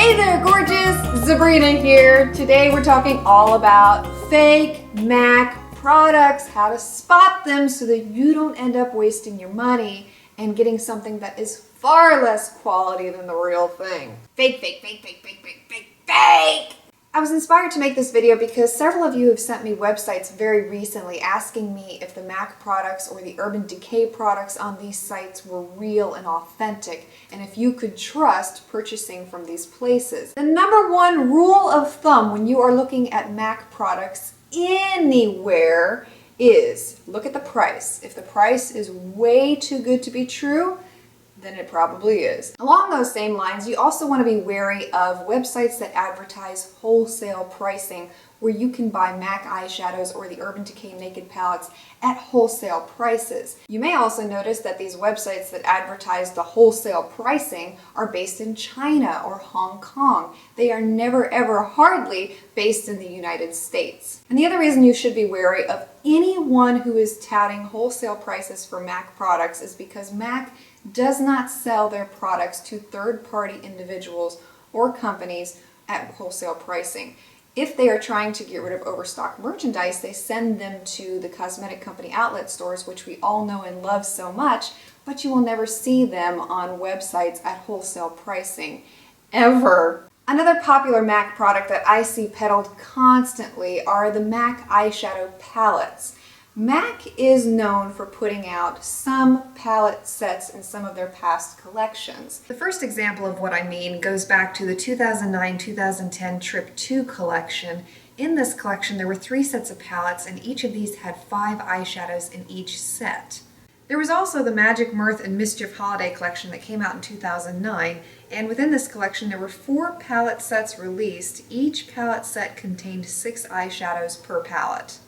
Hey there, gorgeous! Sabrina here. Today we're talking all about fake MAC products, how to spot them so that you don't end up wasting your money and getting something that is far less quality than the real thing. Fake, fake, fake, fake, fake, fake, fake, fake! I was inspired to make this video because several of you have sent me websites very recently asking me if the MAC products or the Urban Decay products on these sites were real and authentic, and if you could trust purchasing from these places. The number one rule of thumb when you are looking at MAC products anywhere is look at the price. If the price is way too good to be true, then it probably is. Along those same lines, you also want to be wary of websites that advertise wholesale pricing where you can buy MAC eyeshadows or the Urban Decay Naked palettes at wholesale prices. You may also notice that these websites that advertise the wholesale pricing are based in China or Hong Kong. They are never ever hardly based in the United States. And the other reason you should be wary of anyone who is touting wholesale prices for MAC products is because MAC does not sell their products to third-party individuals or companies at wholesale pricing. If they are trying to get rid of overstock merchandise, they send them to the cosmetic company outlet stores, which we all know and love so much, but you will never see them on websites at wholesale pricing, ever. Another popular MAC product that I see peddled constantly are the MAC eyeshadow palettes. MAC is known for putting out some palette sets in some of their past collections. The first example of what I mean goes back to the 2009-2010 Trip 2 collection. In this collection there were 3 sets of palettes and each of these had 5 eyeshadows in each set. There was also the Magic, Mirth, and Mischief Holiday collection that came out in 2009, and within this collection there were 4 palette sets released. Each palette set contained 6 eyeshadows per palette.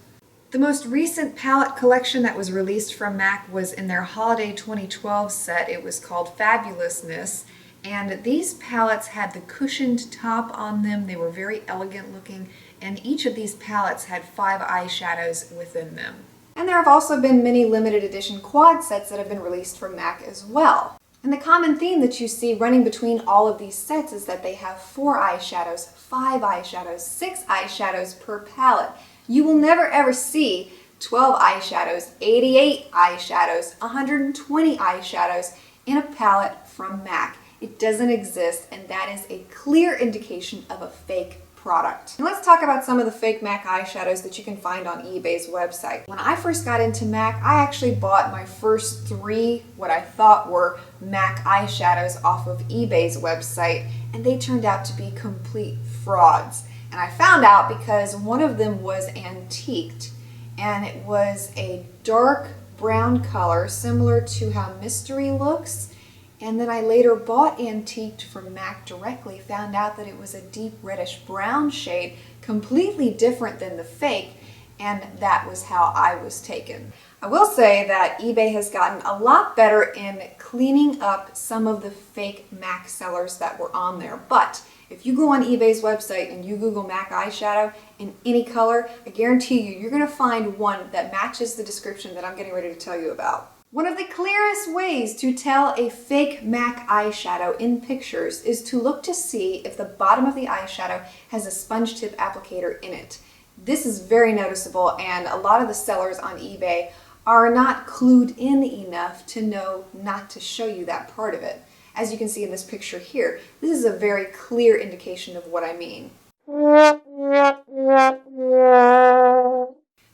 The most recent palette collection that was released from MAC was in their Holiday 2012 set. It was called Fabulousness, and these palettes had the cushioned top on them. They were very elegant looking, and each of these palettes had 5 eyeshadows within them. And there have also been many limited edition quad sets that have been released from MAC as well. And the common theme that you see running between all of these sets is that they have 4 eyeshadows, 5 eyeshadows, 6 eyeshadows per palette. You will never ever see 12 eyeshadows, 88 eyeshadows, 120 eyeshadows in a palette from MAC. It doesn't exist, and that is a clear indication of a fake product. And let's talk about some of the fake MAC eyeshadows that you can find on eBay's website. When I first got into MAC, I actually bought my first 3 what I thought were MAC eyeshadows off of eBay's website, and they turned out to be complete frauds. And I found out because one of them was antiqued, and it was a dark brown color similar to how Mystery looks. And then I later bought antiqued from MAC directly, found out that it was a deep reddish brown shade, completely different than the fake, and that was how I was taken. I will say that eBay has gotten a lot better in cleaning up some of the fake MAC sellers that were on there, but if you go on eBay's website and you Google MAC eyeshadow in any color, I guarantee you're going to find one that matches the description that I'm getting ready to tell you about. One of the clearest ways to tell a fake MAC eyeshadow in pictures is to look to see if the bottom of the eyeshadow has a sponge tip applicator in it. This is very noticeable, and a lot of the sellers on eBay are not clued in enough to know not to show you that part of it. As you can see in this picture here, this is a very clear indication of what I mean.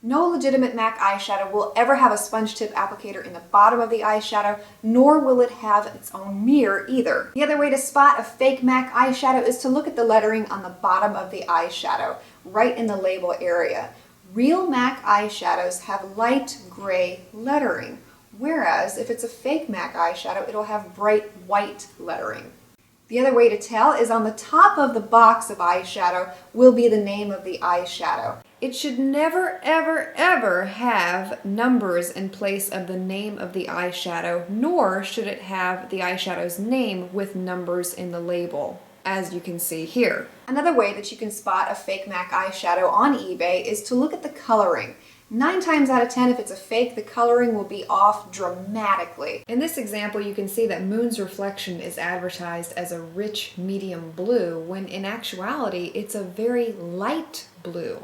No legitimate MAC eyeshadow will ever have a sponge tip applicator in the bottom of the eyeshadow, nor will it have its own mirror either. The other way to spot a fake MAC eyeshadow is to look at the lettering on the bottom of the eyeshadow, right in the label area. Real MAC eyeshadows have light gray lettering, whereas if it's a fake MAC eyeshadow, it'll have bright white lettering. The other way to tell is on the top of the box of eyeshadow will be the name of the eyeshadow. It should never, ever, ever have numbers in place of the name of the eyeshadow, nor should it have the eyeshadow's name with numbers in the label, as you can see here. Another way that you can spot a fake MAC eyeshadow on eBay is to look at the coloring. 9 times out of 10, if it's a fake, the coloring will be off dramatically. In this example, you can see that Moon's Reflection is advertised as a rich medium blue, when in actuality, it's a very light blue.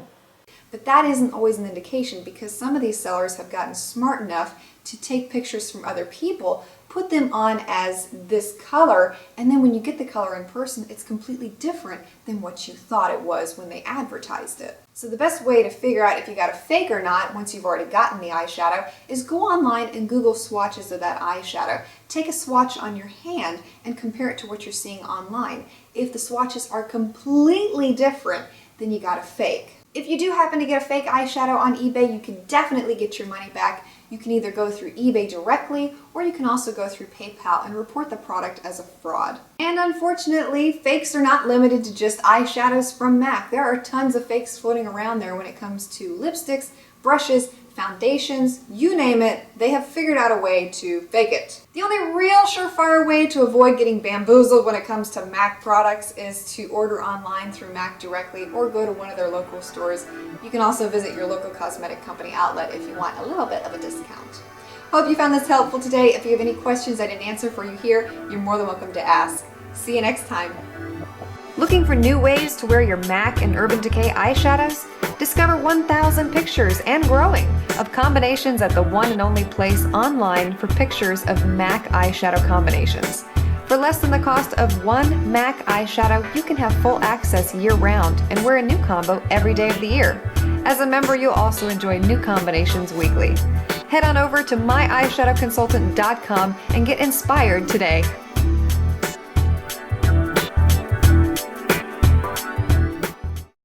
But that isn't always an indication, because some of these sellers have gotten smart enough to take pictures from other people, put them on as this color, and then when you get the color in person, it's completely different than what you thought it was when they advertised it. So the best way to figure out if you got a fake or not, once you've already gotten the eyeshadow, is go online and Google swatches of that eyeshadow. Take a swatch on your hand and compare it to what you're seeing online. If the swatches are completely different, then you got a fake. If you do happen to get a fake eyeshadow on eBay, you can definitely get your money back. You can either go through eBay directly, or you can also go through PayPal and report the product as a fraud. And unfortunately, fakes are not limited to just eyeshadows from MAC. There are tons of fakes floating around there when it comes to lipsticks, brushes, foundations, you name it, they have figured out a way to fake it. The only real surefire way to avoid getting bamboozled when it comes to MAC products is to order online through MAC directly or go to one of their local stores. You can also visit your local cosmetic company outlet if you want a little bit of a discount. Hope you found this helpful today. If you have any questions I didn't answer for you here, you're more than welcome to ask. See you next time. Looking for new ways to wear your MAC and Urban Decay eyeshadows? Discover 1,000 pictures and growing of combinations at the one and only place online for pictures of MAC eyeshadow combinations. For less than the cost of one MAC eyeshadow, you can have full access year-round and wear a new combo every day of the year. As a member, you'll also enjoy new combinations weekly. Head on over to myeyeshadowconsultant.com and get inspired today.